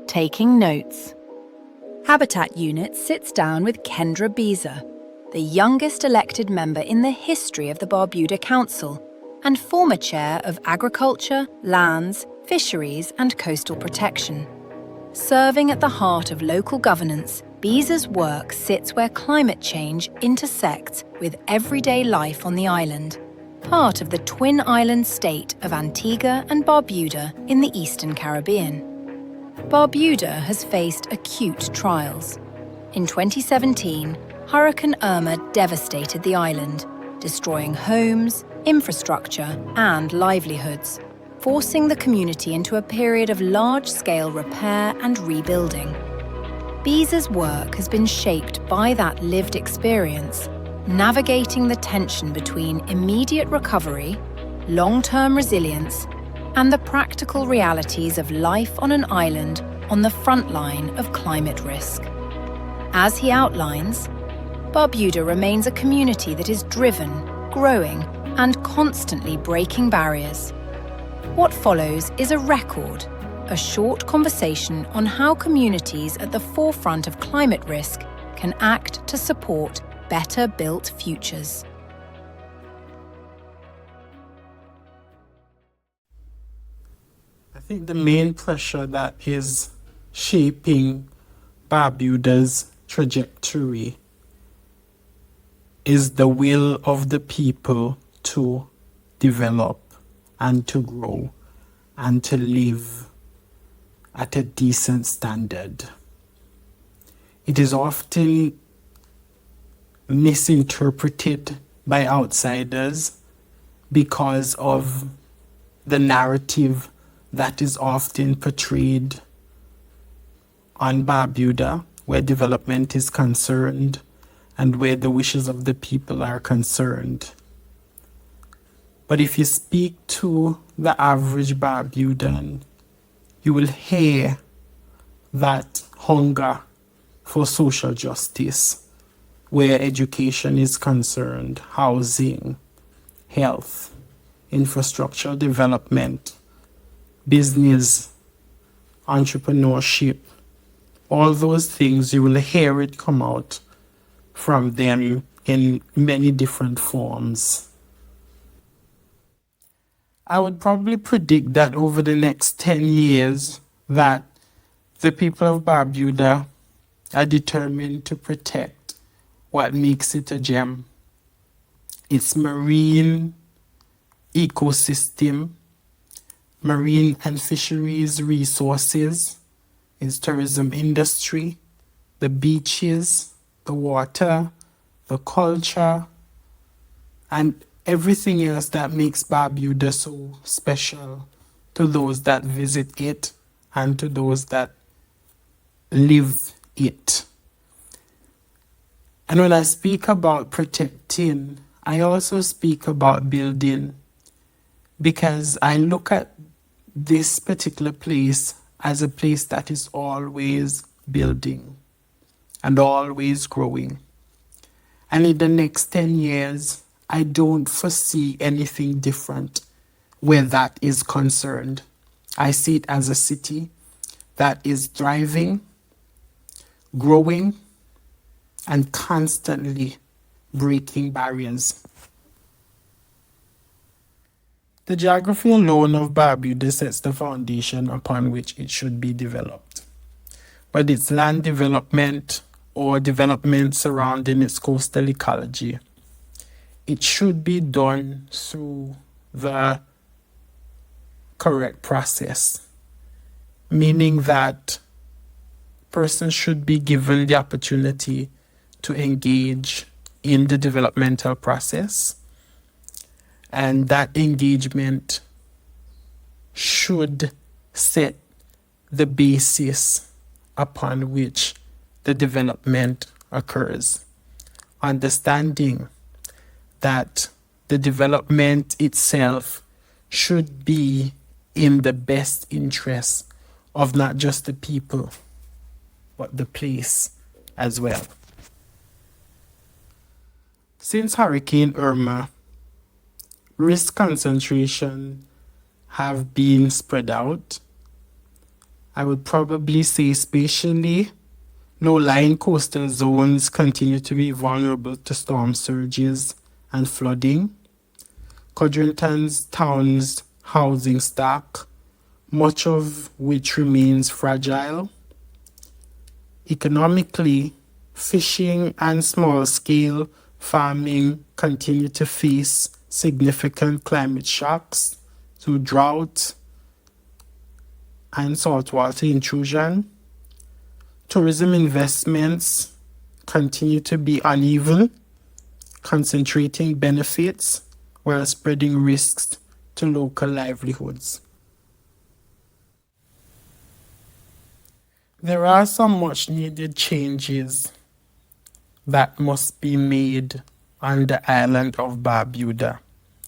taking notes. Habitat Unit sits down with Kendra Beazer, the youngest elected member in the history of the Barbuda Council and former chair of Agriculture, Lands, Fisheries and Coastal Protection. Serving at the heart of local governance, Beazer's work sits where climate change intersects with everyday life on the island, part of the twin island state of Antigua and Barbuda in the Eastern Caribbean. Barbuda has faced acute trials. In 2017, Hurricane Irma devastated the island, destroying homes, infrastructure and livelihoods, forcing the community into a period of large-scale repair and rebuilding. Beazer's work has been shaped by that lived experience, navigating the tension between immediate recovery, long-term resilience, and the practical realities of life on an island on the front line of climate risk. As he outlines, Barbuda remains a community that is driven, growing, and constantly breaking barriers. What follows is a record, a short conversation on how communities at the forefront of climate risk can act to support better built futures. I think the main pressure that is shaping Barbuda's trajectory is the will of the people to develop and to grow and to live at a decent standard. It is often misinterpreted by outsiders because of the narrative that is often portrayed on Barbuda, where development is concerned and where the wishes of the people are concerned. But if you speak to the average Barbudan, you will hear that hunger for social justice, where education is concerned, housing, health, infrastructural development, business, entrepreneurship, all those things, you will hear it come out from them in many different forms. I would probably predict that over the next 10 years that the people of Barbuda are determined to protect what makes it a gem. Its marine ecosystem, marine and fisheries resources, its tourism industry, the beaches, the water, the culture, and everything else that makes Barbuda so special to those that visit it and to those that live it. And when I speak about protecting, I also speak about building, because I look at this particular place as a place that is always building and always growing. And in the next 10 years, I don't foresee anything different where that is concerned. I see it as a city that is thriving, growing, and constantly breaking barriers. The geography alone of Barbuda sets the foundation upon which it should be developed. But its land development or development surrounding its coastal ecology, it should be done through the correct process, meaning that persons should be given the opportunity to engage in the developmental process, and that engagement should set the basis upon which the development occurs. Understanding that the development itself should be in the best interest of not just the people, but the place as well. Since Hurricane Irma, risk concentration have been spread out, I would probably say spatially, low-lying coastal zones continue to be vulnerable to storm surges and flooding. Codrington's town's housing stock, much of which remains fragile. Economically, fishing and small-scale farming continue to face significant climate shocks through drought and saltwater intrusion. Tourism investments continue to be uneven, concentrating benefits while spreading risks to local livelihoods. There are some much needed changes that must be made on the island of Barbuda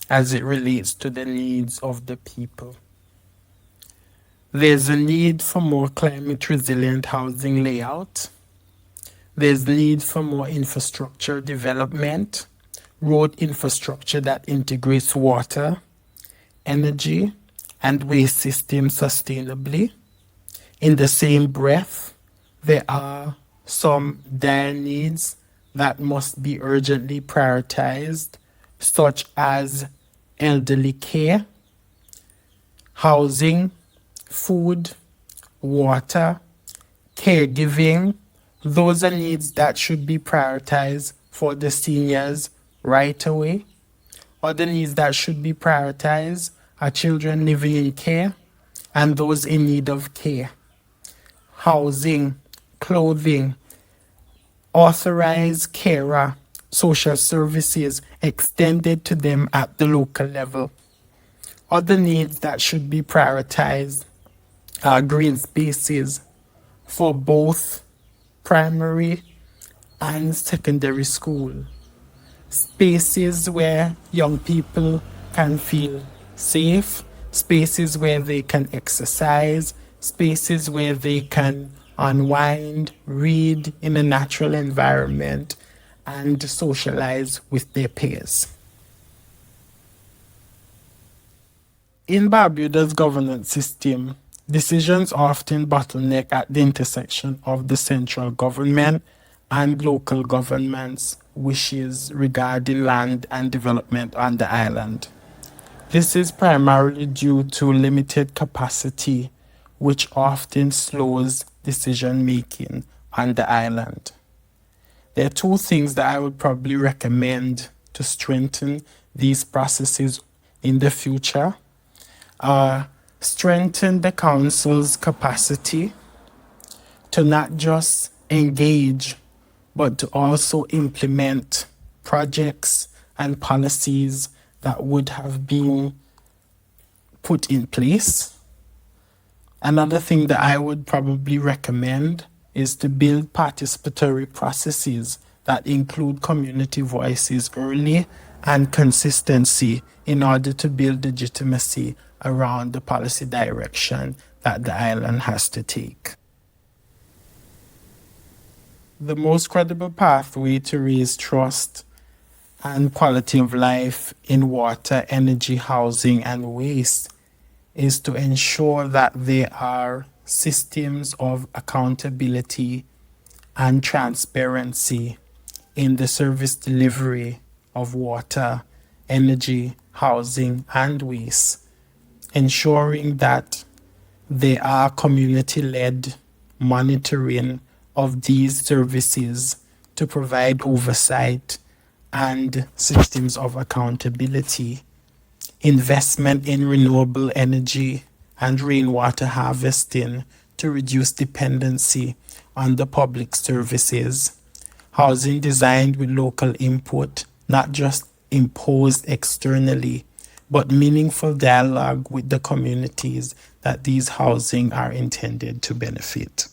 as it relates to the needs of the people. There's a need for more climate resilient housing layout. There's need for more infrastructure development, road infrastructure that integrates water, energy, and waste systems sustainably. In the same breath, there are some dire needs that must be urgently prioritized, such as elderly care, housing, food, water, caregiving. Those are needs that should be prioritized for the seniors right away. Other needs that should be prioritized are children living in care and those in need of care. Housing, clothing, authorized carer, social services extended to them at the local level. Other needs that should be prioritized are green spaces for both primary and secondary school. Spaces where young people can feel safe, spaces where they can exercise, spaces where they can unwind, read in a natural environment, and socialize with their peers. In Barbuda's governance system, decisions often bottleneck at the intersection of the central government and local governments' wishes regarding land and development on the island. This is primarily due to limited capacity, which often slows decision making on the island. There are two things that I would probably recommend to strengthen these processes in the future. Strengthen the council's capacity to not just engage, but to also implement projects and policies that would have been put in place. Another thing that I would probably recommend is to build participatory processes that include community voices early and consistency in order to build legitimacy around the policy direction that the island has to take. The most credible pathway to raise trust and quality of life in water, energy, housing, and waste is to ensure that there are systems of accountability and transparency in the service delivery of water, energy, housing, and waste, ensuring that there are community-led monitoring of these services to provide oversight and systems of accountability, investment in renewable energy and rainwater harvesting to reduce dependency on the public services, housing designed with local input, not just imposed externally, but meaningful dialogue with the communities that these housing are intended to benefit.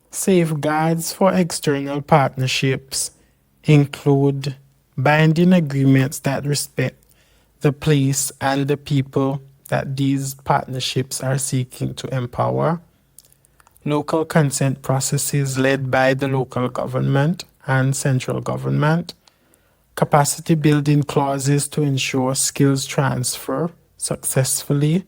Safeguards for external partnerships include binding agreements that respect the place and the people that these partnerships are seeking to empower, local consent processes led by the local government and central government, capacity building clauses to ensure skills transfer successfully,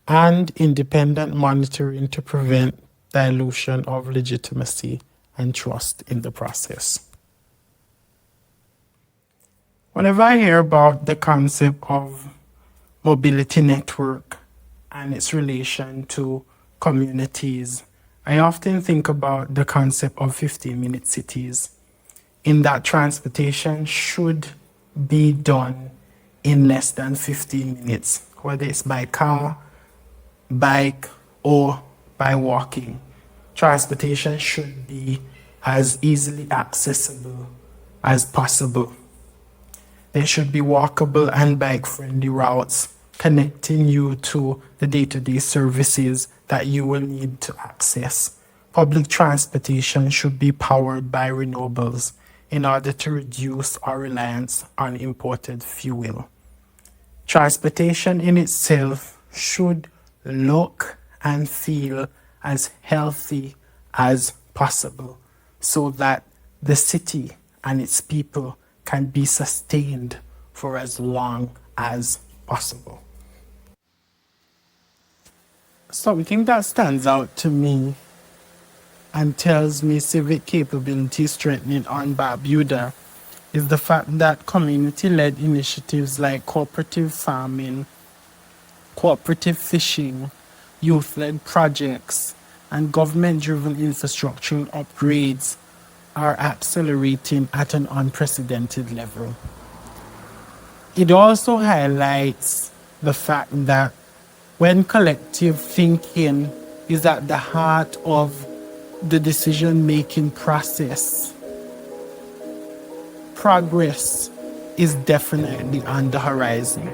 and independent monitoring to prevent dilution of legitimacy and trust in the process. Whenever I hear about the concept of mobility network and its relation to communities, I often think about the concept of 15-minute cities, in that transportation should be done in less than 15 minutes, whether it's by car, bike, or by walking. Transportation should be as easily accessible as possible. There should be walkable and bike-friendly routes connecting you to the day-to-day services that you will need to access. Public transportation should be powered by renewables in order to reduce our reliance on imported fuel. Transportation in itself should look and feel as healthy as possible so that the city and its people can be sustained for as long as possible. Something that stands out to me and tells me civic capability strengthening on Barbuda is the fact that community-led initiatives like cooperative farming, cooperative fishing, youth-led projects, and government-driven infrastructural upgrades are accelerating at an unprecedented level. It also highlights the fact that when collective thinking is at the heart of the decision-making process, progress is definitely on the horizon.